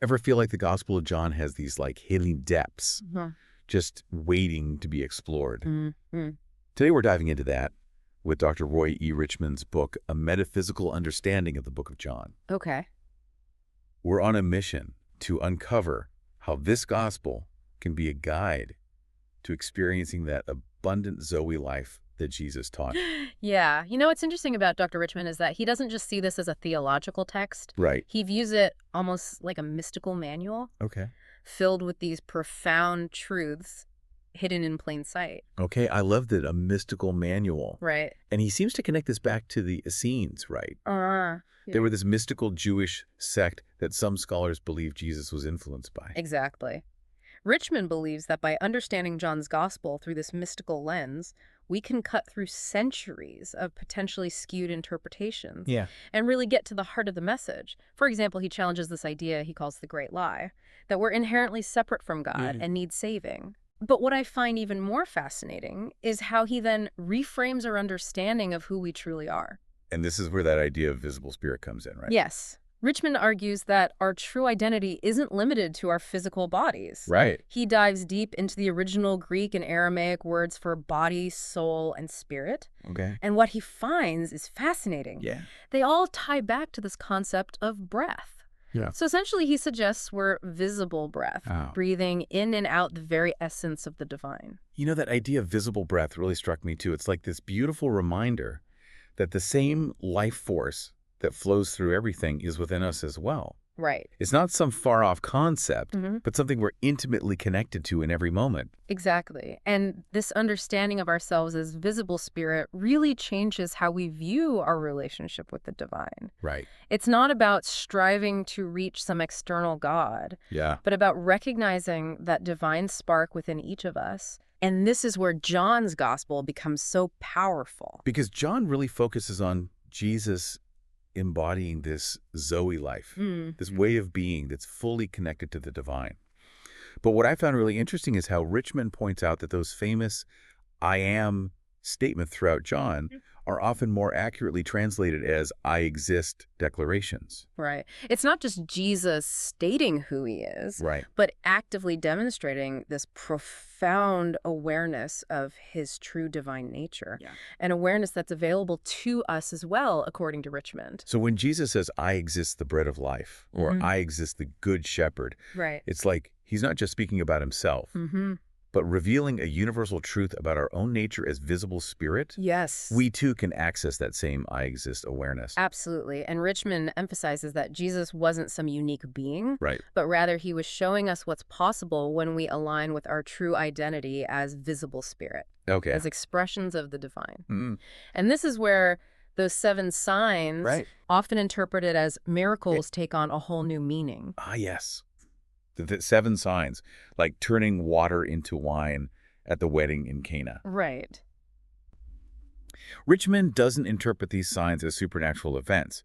Ever feel like the Gospel of John has these like hidden depths Mhm. just waiting to be explored? Mm-hmm. Today we're diving into that with Dr. Roy E. Richmond's book, A Metaphysical Understanding of the Book of John. Okay. We're on a mission to uncover how this gospel can be a guide to experiencing that abundant Zoe life that Jesus taught. Yeah. What's interesting about Dr. Richmond is that he doesn't just see this as a theological text. Right. He views it almost like a mystical manual Okay. filled with these profound truths hidden in plain sight. Okay, I loved it. A mystical manual. Right. And he seems to connect this back to the Essenes, right? They Yeah. were this mystical Jewish sect that some scholars believe Jesus was influenced by. Exactly. Richmond believes that by understanding John's gospel through this mystical lens, we can cut through centuries of potentially skewed interpretations Yeah. and really get to the heart of the message. For example, he challenges this idea he calls the great lie, that we're inherently separate from God and need saving. But what I find even more fascinating is how he then reframes our understanding of who we truly are. And this is where that idea of visible spirit comes in, right? Yes. Richmond argues that our true identity isn't limited to our physical bodies. Right. He dives deep into the original Greek and Aramaic words for body, soul, and spirit. Okay. And what he finds is fascinating. Yeah. They all tie back to this concept of breath. Yeah. So essentially, he suggests we're visible breath, Oh. breathing in and out the very essence of the divine. You know, that idea of visible breath really struck me too. It's like this beautiful reminder that the same life force that flows through everything is within us as well. Right. It's not some far-off concept, Mhm. but something we're intimately connected to in every moment. Exactly. And this understanding of ourselves as visible spirit really changes how we view our relationship with the divine. Right. It's not about striving to reach some external God, Yeah. but about recognizing that divine spark within each of us. And this is where John's gospel becomes so powerful. Because John really focuses on Jesus embodying this Zoe life, this way of being that's fully connected to the divine. But what I found really interesting is how Richmond points out that those famous I am statements throughout John are often more accurately translated as I exist declarations. Right. It's not just Jesus stating who he is, Right. but actively demonstrating this profound awareness of his true divine nature, an awareness that's available to us as well, according to Richmond. So when Jesus says, I exist the bread of life, or I exist the good shepherd, Right. it's like he's not just speaking about himself, but revealing a universal truth about our own nature as visible spirit. Yes. We too can access that same I exist awareness. Absolutely. And Richmond emphasizes that Jesus wasn't some unique being, Right. but rather he was showing us what's possible when we align with our true identity as visible spirit, Okay. as expressions of the divine. Mm. And this is where those 7 signs, Right. often interpreted as miracles, take on a whole new meaning. Ah, yes. The 7 signs, like turning water into wine at the wedding in Cana. Right. Richmond doesn't interpret these signs as supernatural events,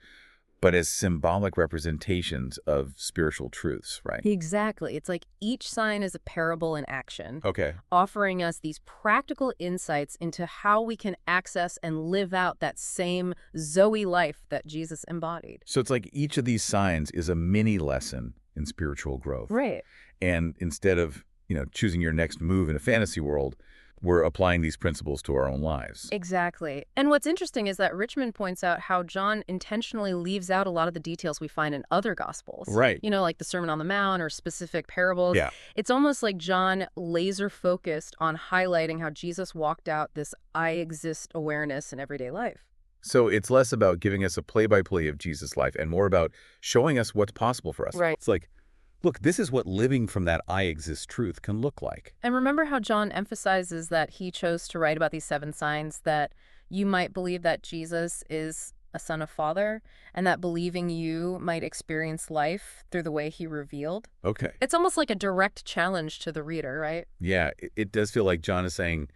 but as symbolic representations of spiritual truths, right? Exactly. It's like each sign is a parable in action, Okay. offering us these practical insights into how we can access and live out that same Zoe life that Jesus embodied. So it's like each of these signs is a mini lesson in spiritual growth. Right. And instead of, choosing your next move in a fantasy world, we're applying these principles to our own lives. Exactly. And what's interesting is that Richmond points out how John intentionally leaves out a lot of the details we find in other Gospels. Right. Like the Sermon on the Mount or specific parables. Yeah. It's almost like John laser focused on highlighting how Jesus walked out this I exist awareness in everyday life. So it's less about giving us a play-by-play of Jesus' life and more about showing us what's possible for us. Right. It's like, look, this is what living from that I exist truth can look like. And remember how John emphasizes that he chose to write about these 7 signs, that you might believe that Jesus is a son of Father, and that believing you might experience life through the way he revealed. Okay. It's almost like a direct challenge to the reader, right? Yeah, it does feel like John is saying,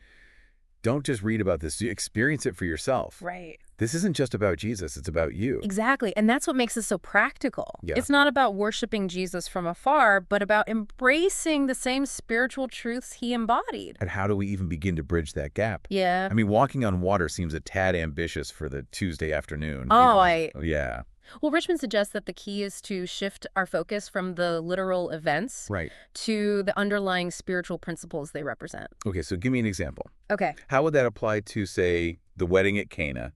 don't just read about this, experience it for yourself. Right. This isn't just about Jesus, it's about you. Exactly. And that's what makes it so practical. Yeah. It's not about worshiping Jesus from afar, but about embracing the same spiritual truths he embodied. And how do we even begin to bridge that gap? Yeah. I mean, walking on water seems a tad ambitious for the Tuesday afternoon. Oh, Yeah. Well, Richmond suggests that the key is to shift our focus from the literal events Right. to the underlying spiritual principles they represent. Okay, so give me an example. Okay, How would that apply to, say, the wedding at Cana,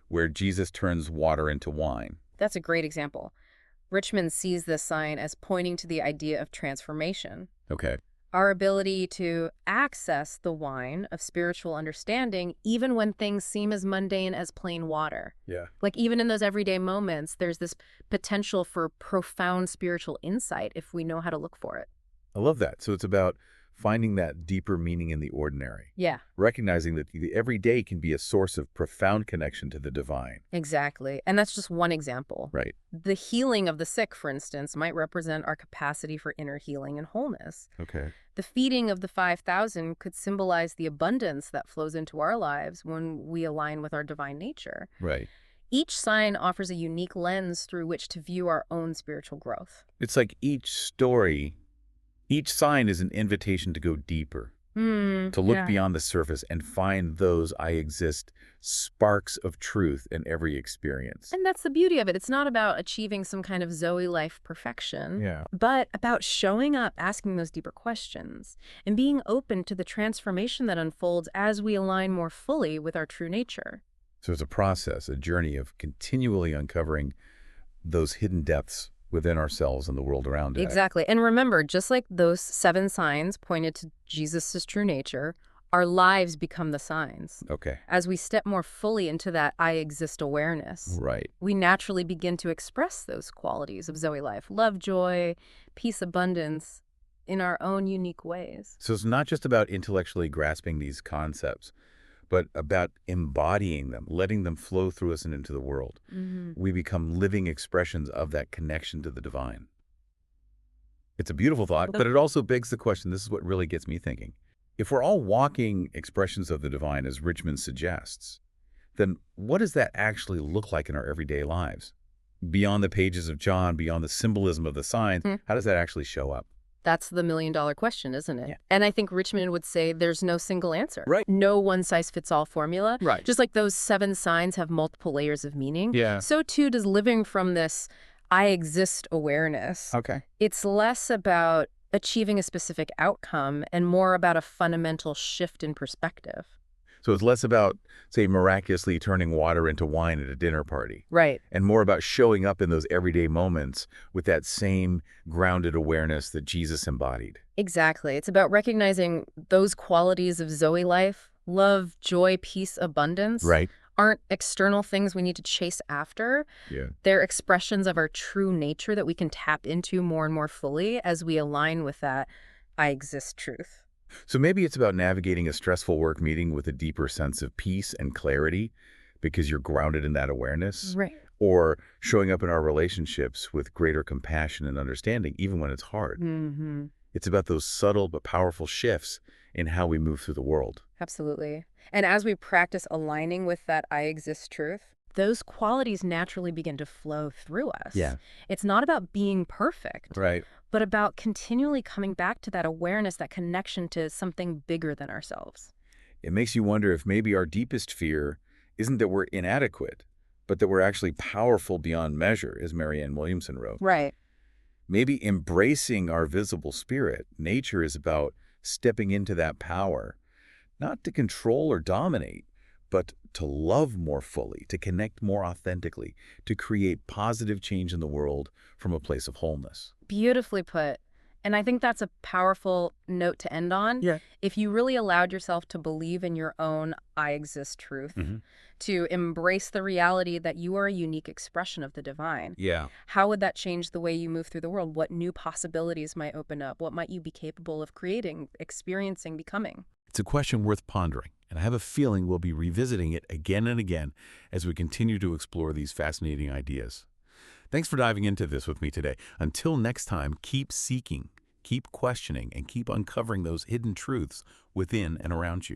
where Jesus turns water into wine? that's a great example. Richmond sees this sign as pointing to the idea of transformation. Okay. Our ability to access the wine of spiritual understanding even when things seem as mundane as plain water. Yeah. Like even in those everyday moments, there's this potential for profound spiritual insight if we know how to look for it. I love that. So it's about finding that deeper meaning in the ordinary, Yeah, recognizing that the everyday can be a source of profound connection to the divine. exactly. And that's just one example. Right. The healing of the sick, for instance, might represent our capacity for inner healing and wholeness. Okay. The feeding of the 5,000 could symbolize the abundance that flows into our lives when we align with our divine nature. Right. Each sign offers a unique lens through which to view our own spiritual growth. It's like each sign is an invitation to go deeper, to look Yeah. beyond the surface and find those I exist sparks of truth in every experience. And that's the beauty of it. It's not about achieving some kind of Zoe life perfection, Yeah. but about showing up, asking those deeper questions, and being open to the transformation that unfolds as we align more fully with our true nature. So it's a process, a journey of continually uncovering those hidden depths within ourselves and the world around us. Exactly. And remember, just like those 7 signs pointed to Jesus' true nature, our lives become the signs. Okay. As we step more fully into that I exist awareness, Right. we naturally begin to express those qualities of Zoe life, love, joy, peace, abundance, in our own unique ways. So it's not just about intellectually grasping these concepts, but about embodying them, letting them flow through us and into the world. We become living expressions of that connection to the divine. It's a beautiful thought, but it also begs the question, this is what really gets me thinking. If we're all walking expressions of the divine, as Richmond suggests, then what does that actually look like in our everyday lives? Beyond the pages of John, beyond the symbolism of the signs, how does that actually show up? That's the million-dollar question, isn't it? Yeah. And I think Richmond would say there's no single answer. Right. No one-size-fits-all formula. Right. Just like those 7 signs have multiple layers of meaning, Yeah. so too does living from this I exist awareness. Okay. It's less about achieving a specific outcome and more about a fundamental shift in perspective. So it's less about, say, miraculously turning water into wine at a dinner party, Right. and more about showing up in those everyday moments with that same grounded awareness that Jesus embodied. Exactly. It's about recognizing those qualities of Zoe life, love, joy, peace, abundance, Right. aren't external things we need to chase after. Yeah. They're expressions of our true nature that we can tap into more and more fully as we align with that I exist truth. So maybe it's about navigating a stressful work meeting with a deeper sense of peace and clarity because you're grounded in that awareness. Right. Or showing up in our relationships with greater compassion and understanding, even when it's hard. Mm-hmm. It's about those subtle but powerful shifts in how we move through the world. Absolutely. And as we practice aligning with that I exist truth, those qualities naturally begin to flow through us. Yeah. It's not about being perfect, Right. but about continually coming back to that awareness, that connection to something bigger than ourselves. It makes you wonder if maybe our deepest fear isn't that we're inadequate, but that we're actually powerful beyond measure, as Marianne Williamson wrote. Right. Maybe embracing our visible spirit, nature, is about stepping into that power, not to control or dominate, but to love more fully, to connect more authentically, to create positive change in the world from a place of wholeness. Beautifully put. And I think that's a powerful note to end on. Yeah. If you really allowed yourself to believe in your own I exist truth, to embrace the reality that you are a unique expression of the divine, Yeah. how would that change the way you move through the world? What new possibilities might open up? What might you be capable of creating, experiencing, becoming? It's a question worth pondering, and I have a feeling we'll be revisiting it again and again as we continue to explore these fascinating ideas. Thanks for diving into this with me today. Until next time, keep seeking, keep questioning, and keep uncovering those hidden truths within and around you.